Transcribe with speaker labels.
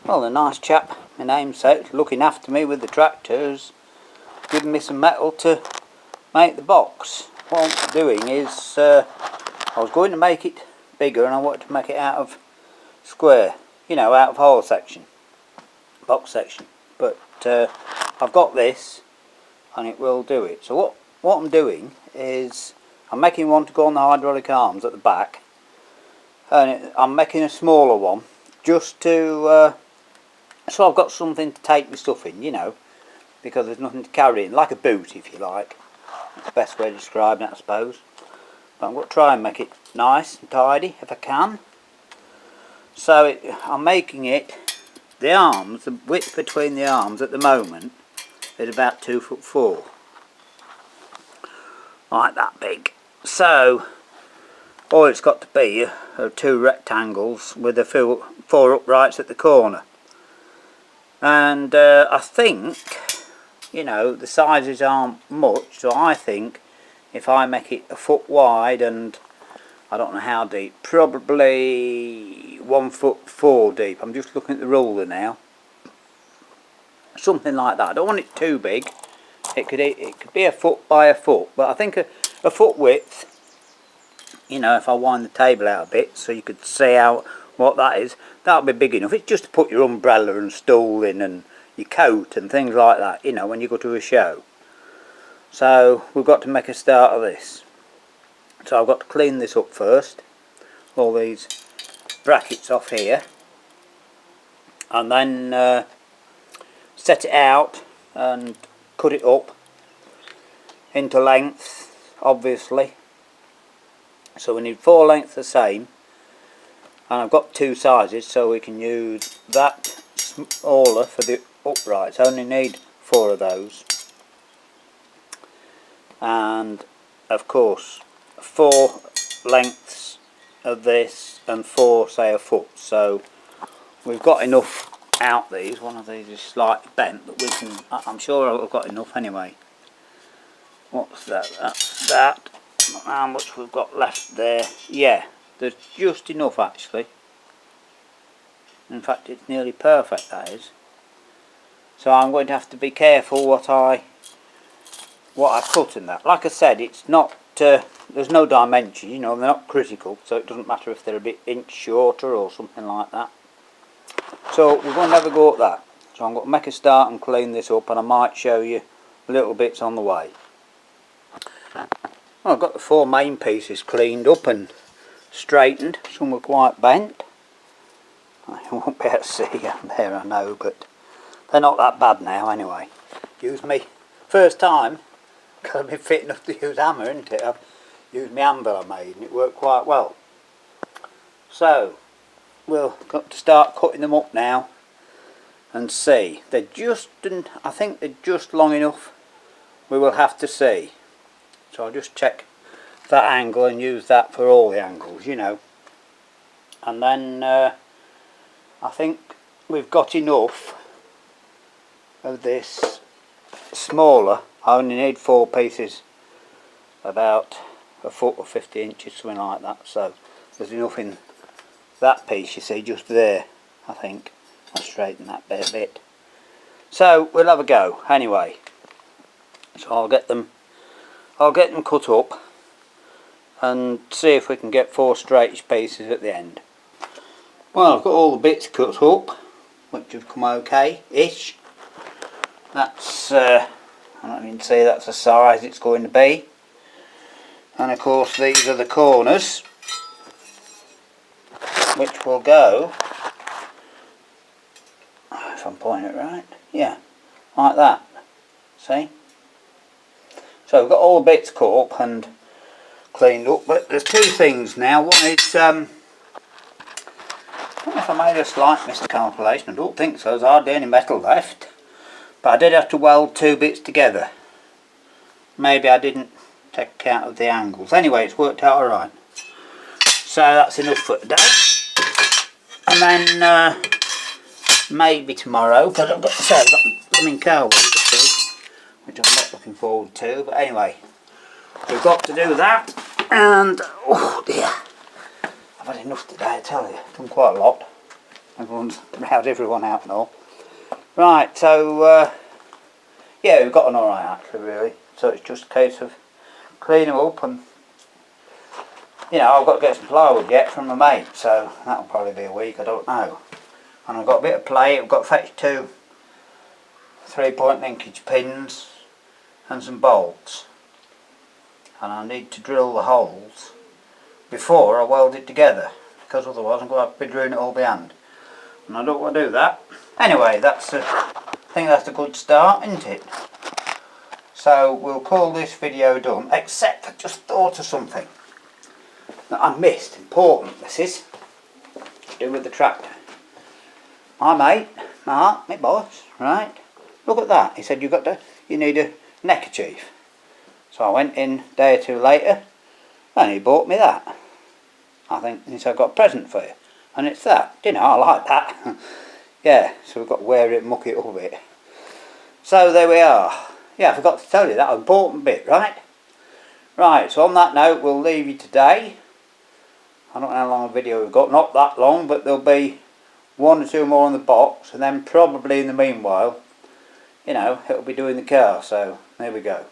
Speaker 1: Well, a nice chap, my namesake, looking after me with the tractors, giving me some metal to make the box. What I'm doing is, I was going to make it bigger and I wanted to make it out of square, you know, out of hole section, box section. But I've got this and it will do it. So what I'm doing is, I'm making one to go on the hydraulic arms at the back, and I'm making a smaller one just to so I've got something to take my stuff in, you know, because there's nothing to carry in, like a boot if you like. That's the best way of describing it, I suppose. But I'm going to try and make it nice and tidy if I can. So I'm making it, the arms, the width between the arms at the moment is about 2'4", like that big. So all it's got to be are two rectangles with the four uprights at the corner. And I think, you know, the sizes aren't much, so I think if I make it a foot wide and I don't know how deep, probably 1'4" deep. I'm just looking at the ruler now. Something like that. I don't want it too big. It could be a foot by a foot, but I think a foot width, you know, if I wind the table out a bit so you could see out what that is, that'll be big enough. It's just to put your umbrella and stool in and your coat and things like that, you know, when you go to a show. So we've got to make a start of this. So I've got to clean this up first, all these brackets off here, and then set it out and cut it up into length, obviously. So we need 4 lengths the same, and I've got 2 sizes, so we can use that smaller for the uprights. I only need 4 of those, and of course 4 lengths of this and 4, say, a foot. So we've got enough out these. One of these is slightly bent, but we can, I'm sure I've got enough anyway. What's that? That's that. How much we've got left there? Yeah, there's just enough actually. In fact, it's nearly perfect, that is. So I'm going to have to be careful what I cut in that. Like I said, it's not, there's no dimension, you know, they're not critical, so it doesn't matter if they're a bit inch shorter or something like that. So we're going to have a go at that. So I'm going to make a start and clean this up, and I might show you little bits on the way. Well, I've got the 4 main pieces cleaned up and straightened. Some were quite bent. I won't be able to see them there, I know, but they're not that bad now anyway. Use me first time, because I've been fit enough to use hammer, isn't it? I've used my anvil I made and it worked quite well. So we'll got to start cutting them up now and see. They're just, I think they're just long enough. We will have to see. So I'll just check that angle and use that for all the angles, you know. And then I think we've got enough of this smaller. I only need 4 pieces, about a foot or 50 inches, something like that. So there's enough in that piece, you see, just there, I think. I'll straighten that bit a bit. So we'll have a go anyway. So I'll get them cut up and see if we can get 4 straight pieces at the end. Well, I've got all the bits cut up, which have come okay-ish. That's, I don't even see that's the size it's going to be. And of course these are the corners, which will go, if I'm pointing it right, yeah, like that, see? So we've got all the bits cut up and cleaned up, but there's 2 things now. One is, I don't know if I made a slight miscalculation, I don't think so, there's hardly any metal left. But I did have to weld 2 bits together. Maybe I didn't take account of the angles. Anyway, it's worked out alright. So that's enough for today. And then maybe tomorrow, because I've got blooming cow to see, which I'm not looking forward to. But anyway, we've got to do that. And oh dear, I've had enough today, I tell you. Done quite a lot. Everyone's round everyone out and all. Right, so yeah, we've got an alright actually, really. So it's just a case of cleaning them up, and you know, I've got to get some plywood yet from my mate, so that'll probably be a week, I don't know. And I've got a bit of plate. I've got to fetch 2 3-point linkage pins and some bolts, and I need to drill the holes before I weld it together, because otherwise I'm going to have to be drilling it all by hand, and I don't want to do that. Anyway, I think that's a good start, isn't it? So we'll call this video done, except I just thought of something that I missed. Important, this is to do with the tractor. My mate, Mark, my boss, right? Look at that. He said you need a neckerchief. So I went in a day or 2 later, and he bought me that. I think he said, I've got a present for you, and it's that. You know, I like that. Yeah, so we've got to wear it and muck it up a bit. So there we are. Yeah, I forgot to tell you that important bit, right? Right, so on that note, we'll leave you today. I don't know how long a video we've got, not that long, but there'll be 1 or 2 more on the box, and then probably in the meanwhile, you know, it'll be doing the car, so there we go.